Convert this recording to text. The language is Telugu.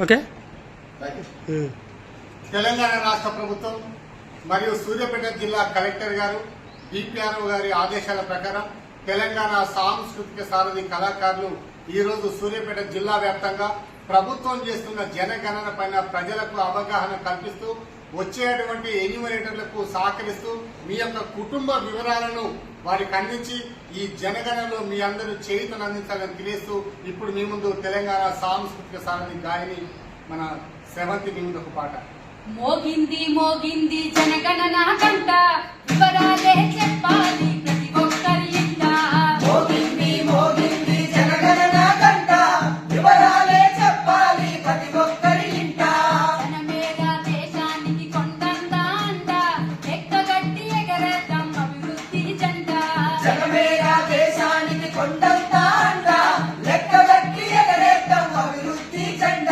ఓకే. తెలంగాణ రాష్ట్ర ప్రభుత్వం మరియు సూర్యాపేట జిల్లా కలెక్టర్ గారు డిపిఆర్ఓ గారి ఆదేశాల ప్రకారం తెలంగాణ సాంస్కృతిక సారథి కళాకారులు ఈ రోజు సూర్యాపేట జిల్లా వ్యాప్తంగా ప్రభుత్వం చేస్తున్న జనగణన పైన ప్రజలకు అవగాహన కల్పిస్తూ వచ్చేటువంటి ఎన్యూమరేటర్లకు సహకరిస్తూ మీ యొక్క కుటుంబ వివరాలను వారికి అందించి ఈ జనగణనలో మీ అందరూ చేయుతను అందించాలని తెలియస్తూ ఇప్పుడు మీ ముందు తెలంగాణ సాంస్కృతిక సారథి గాయని మన శ్రవంతి మీ ముందు ఒక పాట. మోగింది మోగింది జనగణన గంట, వివరాలే చెప్పాలి ప్రతి ఒక్కరి ఇంట. మోగింది మోగింది జనగణన గంట, వివరాలే చెప్పాలి ప్రతి ఒక్కరి ఇంట. జనమేర దేశానికి కొండంత అంట, ఎక్కగట్టి ఎగరేద్దాం అభివృద్ధి జెండా. జనమేర దేశానికి కొండంత అంట, లెక్కగట్టి ఎగరేద్దాం అభివృద్ధి జెండా.